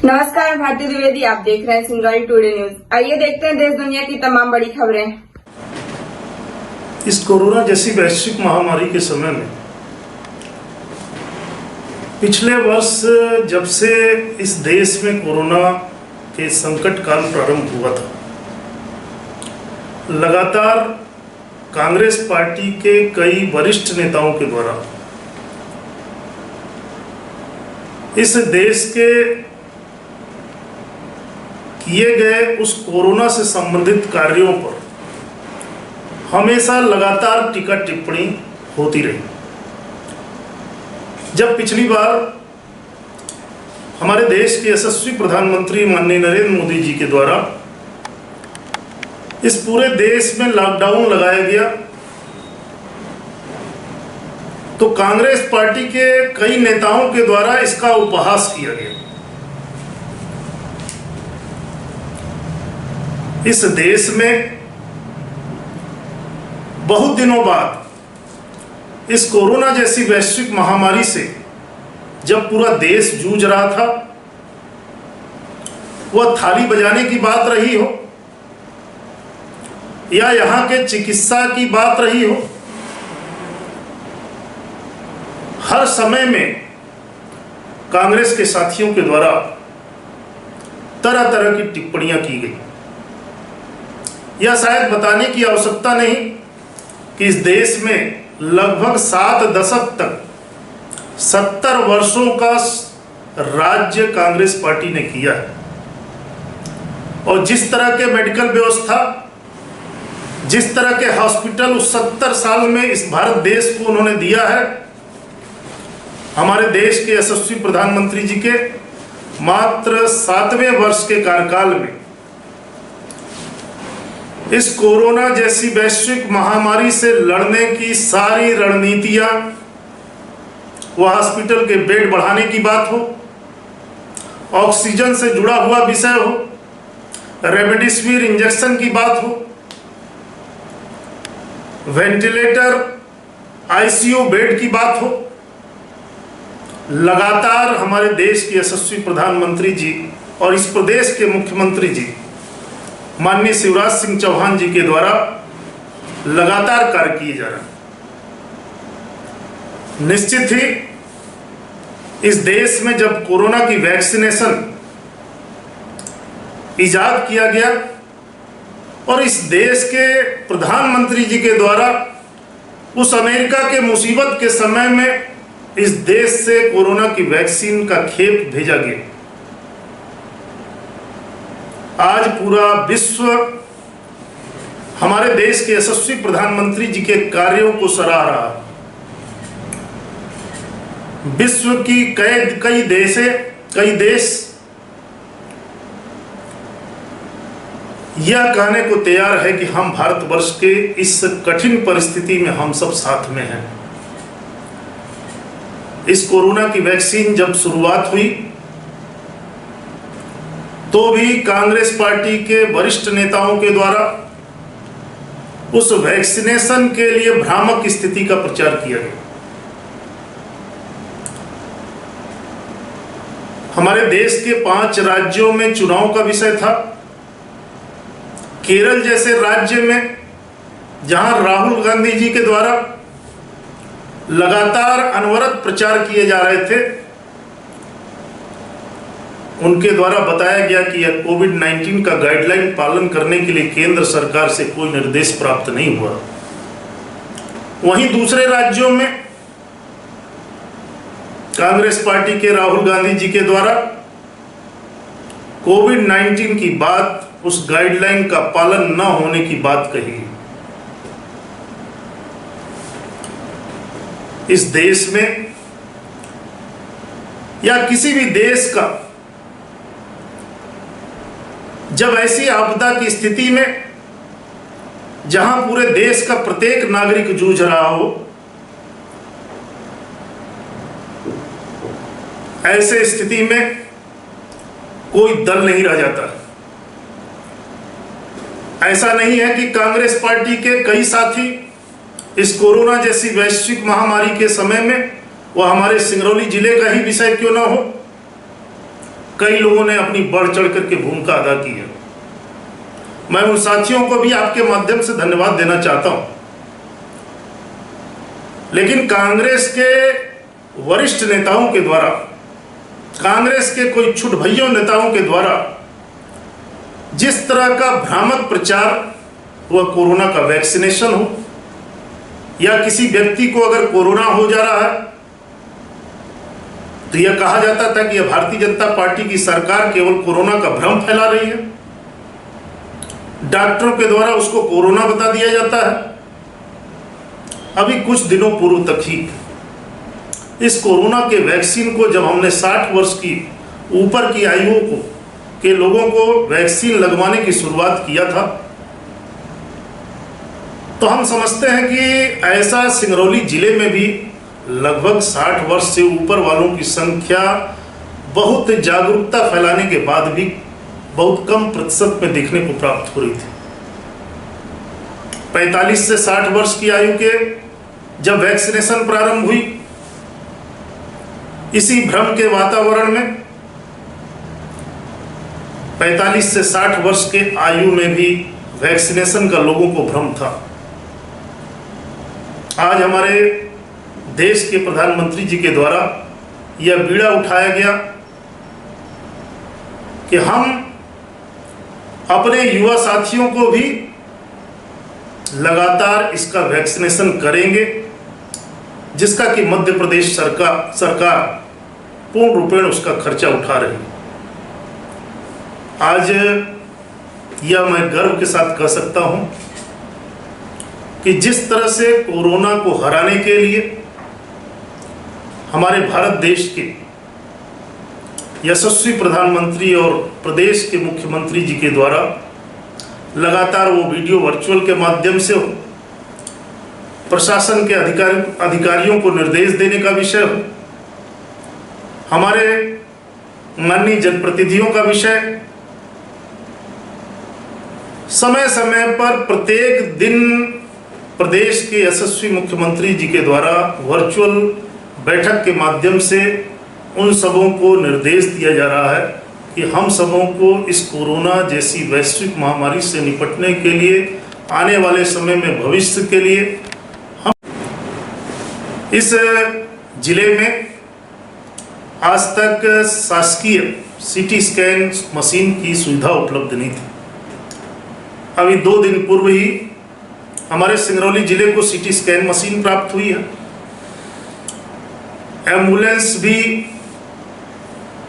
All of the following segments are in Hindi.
नमस्कार, भारती द्विवेदी, आप देख रहे हैं सिंगाई टुडे न्यूज। आइए देखते हैं देश दुनिया की तमाम बड़ी खबरें। इस कोरोना जैसी वैश्विक महामारी के समय में पिछले वर्ष जब से इस देश में कोरोना के संकट काल प्रारंभ हुआ था, लगातार कांग्रेस पार्टी के कई वरिष्ठ नेताओं के द्वारा इस देश के किए गए उस कोरोना से संबंधित कार्यों पर हमेशा लगातार टीका टिप्पणी होती रही। जब पिछली बार हमारे देश के यशस्वी प्रधानमंत्री माननीय नरेंद्र मोदी जी के द्वारा इस पूरे देश में लॉकडाउन लगाया गया, तो कांग्रेस पार्टी के कई नेताओं के द्वारा इसका उपहास किया गया। इस देश में बहुत दिनों बाद इस कोरोना जैसी वैश्विक महामारी से जब पूरा देश जूझ रहा था, वह थाली बजाने की बात रही हो या यहाँ के चिकित्सा की बात रही हो, हर समय में कांग्रेस के साथियों के द्वारा तरह तरह की टिप्पणियां की गई। यह शायद बताने की आवश्यकता नहीं कि इस देश में लगभग 7 दशक तक 70 वर्षों का राज्य कांग्रेस पार्टी ने किया है, और जिस तरह के मेडिकल व्यवस्था, जिस तरह के हॉस्पिटल उस 70 साल में इस भारत देश को उन्होंने दिया है, हमारे देश के यशस्वी प्रधानमंत्री जी के मात्र 7वें वर्ष के कार्यकाल में इस कोरोना जैसी वैश्विक महामारी से लड़ने की सारी रणनीतियां, वह हॉस्पिटल के बेड बढ़ाने की बात हो, ऑक्सीजन से जुड़ा हुआ विषय हो, रेमडेसिविर इंजेक्शन की बात हो, वेंटिलेटर, आईसीयू बेड की बात हो, लगातार हमारे देश के यशस्वी प्रधानमंत्री जी और इस प्रदेश के मुख्यमंत्री जी माननीय शिवराज सिंह चौहान जी के द्वारा लगातार कार्य किए जा रहे हैं। निश्चित ही इस देश में जब कोरोना की वैक्सीनेशन इजाद किया गया और इस देश के प्रधानमंत्री जी के द्वारा उस अमेरिका के मुसीबत के समय में इस देश से कोरोना की वैक्सीन का खेप भेजा गया, आज पूरा विश्व हमारे देश के यशस्वी प्रधानमंत्री जी के कार्यों को सराह रहा है। विश्व की कई देश यह कहने को तैयार है कि हम भारतवर्ष के इस कठिन परिस्थिति में हम सब साथ में हैं। इस कोरोना की वैक्सीन जब शुरुआत हुई तो भी कांग्रेस पार्टी के वरिष्ठ नेताओं के द्वारा उस वैक्सीनेशन के लिए भ्रामक स्थिति का प्रचार किया गया। हमारे देश के 5 राज्यों में चुनाव का विषय था। केरल जैसे राज्य में जहां राहुल गांधी जी के द्वारा लगातार अनवरत प्रचार किए जा रहे थे, उनके द्वारा बताया गया कि यह कोविड-19 का गाइडलाइन पालन करने के लिए केंद्र सरकार से कोई निर्देश प्राप्त नहीं हुआ। वहीं दूसरे राज्यों में कांग्रेस पार्टी के राहुल गांधी जी के द्वारा कोविड-19 की बात, उस गाइडलाइन का पालन न होने की बात कही। इस देश में या किसी भी देश का जब ऐसी आपदा की स्थिति में जहां पूरे देश का प्रत्येक नागरिक जूझ रहा हो, ऐसे स्थिति में कोई दल नहीं रह जाता। ऐसा नहीं है कि कांग्रेस पार्टी के कई साथी इस कोरोना जैसी वैश्विक महामारी के समय में, वह हमारे सिंगरौली जिले का ही विषय क्यों ना हो, कई लोगों ने अपनी बढ़ चढ़ करके भूमिका अदा की है। मैं उन साथियों को भी आपके माध्यम से धन्यवाद देना चाहता हूं। लेकिन कांग्रेस के वरिष्ठ नेताओं के द्वारा, कांग्रेस के कोई छुट भइयों नेताओं के द्वारा जिस तरह का भ्रामक प्रचार, वह कोरोना का वैक्सीनेशन हो या किसी व्यक्ति को अगर कोरोना हो जा रहा है तो यह कहा जाता था कि यह भारतीय जनता पार्टी की सरकार केवल कोरोना का भ्रम फैला रही है। डॉक्टरों के द्वारा उसको कोरोना बता दिया जाता है। अभी कुछ दिनों पूर्व तक ही इस कोरोना के वैक्सीन को जब हमने 60 वर्ष की ऊपर की आयु के लोगों को वैक्सीन लगवाने की शुरुआत किया था, तो हम समझते हैं कि ऐसा सिंगरौली जिले में भी लगभग 60 वर्ष से ऊपर वालों की संख्या बहुत जागरूकता फैलाने के बाद भी बहुत कम प्रतिशत में देखने को प्राप्त हो रही थी। 45 से 60 वर्ष की आयु के जब वैक्सीनेशन प्रारंभ हुई, इसी भ्रम के वातावरण में 45 से 60 वर्ष के आयु में भी वैक्सीनेशन का लोगों को भ्रम था। आज हमारे देश के प्रधानमंत्री जी के द्वारा यह बीड़ा उठाया गया कि हम अपने युवा साथियों को भी लगातार इसका वैक्सीनेशन करेंगे, जिसका कि मध्य प्रदेश सरकार पूर्ण रूपेण उसका खर्चा उठा रही है। आज यह मैं गर्व के साथ कह सकता हूं कि जिस तरह से कोरोना को हराने के लिए हमारे भारत देश के यशस्वी प्रधानमंत्री और प्रदेश के मुख्यमंत्री जी के द्वारा लगातार वो वीडियो वर्चुअल के माध्यम से हो, प्रशासन के अधिकारियों को निर्देश देने का विषय हो, हमारे माननीय जनप्रतिनिधियों का विषय, समय समय पर प्रत्येक दिन प्रदेश के यशस्वी मुख्यमंत्री जी के द्वारा वर्चुअल बैठक के माध्यम से उन सबों को निर्देश दिया जा रहा है कि हम सबों को इस कोरोना जैसी वैश्विक महामारी से निपटने के लिए, आने वाले समय में भविष्य के लिए, हम इस जिले में आज तक शासकीय सीटी स्कैन मशीन की सुविधा उपलब्ध नहीं थी। अभी 2 दिन पूर्व ही हमारे सिंगरौली जिले को सीटी स्कैन मशीन प्राप्त हुई है। एम्बुलेंस भी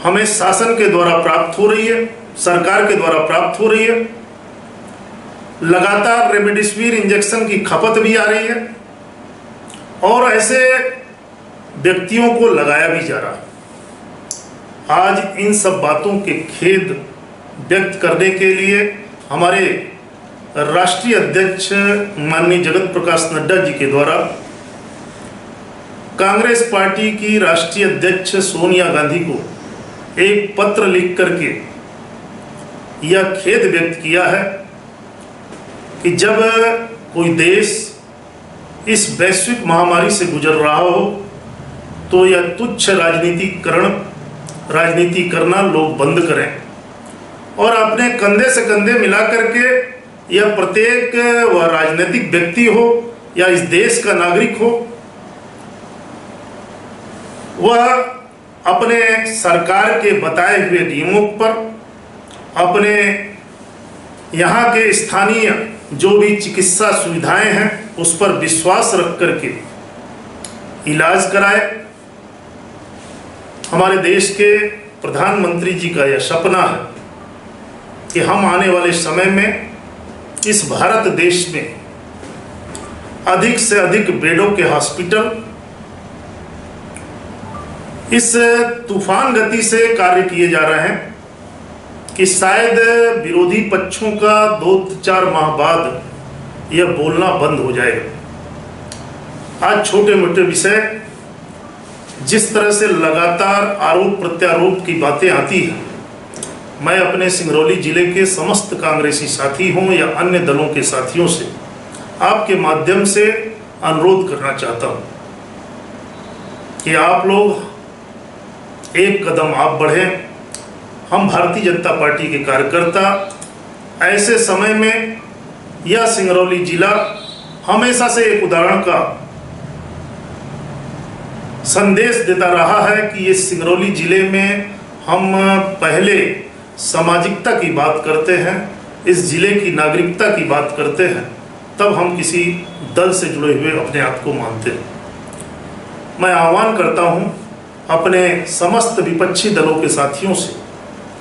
हमें शासन के द्वारा प्राप्त हो रही है, सरकार के द्वारा प्राप्त हो रही है। लगातार रेमडेसिविर इंजेक्शन की खपत भी आ रही है और ऐसे व्यक्तियों को लगाया भी जा रहा है। आज इन सब बातों के खेद व्यक्त करने के लिए हमारे राष्ट्रीय अध्यक्ष माननीय जगत प्रकाश नड्डा जी के द्वारा कांग्रेस पार्टी की राष्ट्रीय अध्यक्ष सोनिया गांधी को एक पत्र लिख करके यह खेद व्यक्त किया है कि जब कोई देश इस वैश्विक महामारी से गुजर रहा हो तो यह तुच्छ राजनीति करना लोग बंद करें और अपने कंधे से कंधे मिला करके यह प्रत्येक वह राजनीतिक व्यक्ति हो या इस देश का नागरिक हो, वह अपने सरकार के बताए हुए नियमों पर, अपने यहाँ के स्थानीय जो भी चिकित्सा सुविधाएं हैं उस पर विश्वास रख करके इलाज कराए। हमारे देश के प्रधानमंत्री जी का यह सपना है कि हम आने वाले समय में इस भारत देश में अधिक से अधिक बेडों के हॉस्पिटल इस तूफान गति से कार्य किए जा रहे हैं कि शायद विरोधी पक्षों का 2-4 माह बाद यह बोलना बंद हो जाएगा। आज छोटे मोटे विषय जिस तरह से लगातार आरोप प्रत्यारोप की बातें आती हैं, मैं अपने सिंगरौली जिले के समस्त कांग्रेसी साथी हों या अन्य दलों के साथियों से आपके माध्यम से अनुरोध करना चाहता हूं कि आप लोग एक कदम आप बढ़ें हम भारतीय जनता पार्टी के कार्यकर्ता ऐसे समय में यह सिंगरौली जिला हमेशा से एक उदाहरण का संदेश देता रहा है कि ये सिंगरौली जिले में हम पहले सामाजिकता की बात करते हैं, इस जिले की नागरिकता की बात करते हैं, तब हम किसी दल से जुड़े हुए अपने आप को मानते हैं। मैं आह्वान करता हूं अपने समस्त विपक्षी दलों के साथियों से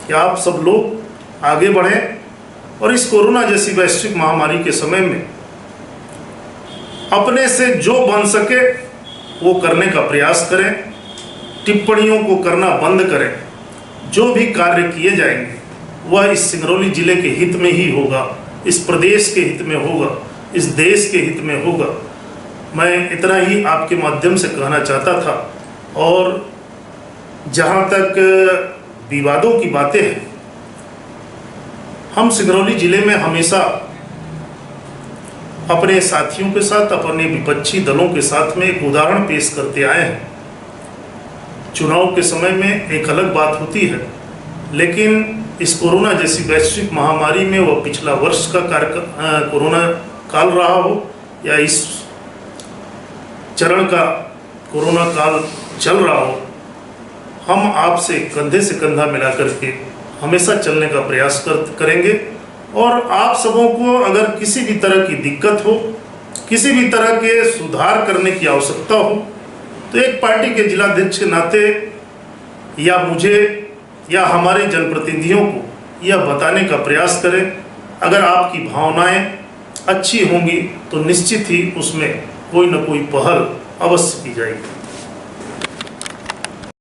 कि आप सब लोग आगे बढ़ें और इस कोरोना जैसी वैश्विक महामारी के समय में अपने से जो बन सके वो करने का प्रयास करें, टिप्पणियों को करना बंद करें। जो भी कार्य किए जाएंगे वह इस सिंगरौली जिले के हित में ही होगा, इस प्रदेश के हित में होगा, इस देश के हित में होगा। मैं इतना ही आपके माध्यम से कहना चाहता था। और जहाँ तक विवादों की बातें हैं, हम सिंगरौली जिले में हमेशा अपने साथियों के साथ, अपने विपक्षी दलों के साथ में एक उदाहरण पेश करते आए हैं। चुनाव के समय में एक अलग बात होती है, लेकिन इस कोरोना जैसी वैश्विक महामारी में वह पिछला वर्ष का कोरोना काल रहा हो या इस चरण का कोरोना काल चल रहा हो, हम आपसे कंधे से कंधा मिला करके हमेशा चलने का प्रयास करेंगे। और आप सबों को अगर किसी भी तरह की दिक्कत हो, किसी भी तरह के सुधार करने की आवश्यकता हो, तो एक पार्टी के जिलाध्यक्ष के नाते या मुझे या हमारे जनप्रतिनिधियों को यह बताने का प्रयास करें। अगर आपकी भावनाएं अच्छी होंगी तो निश्चित ही उसमें कोई न कोई पहल अवश्य की जाएगी।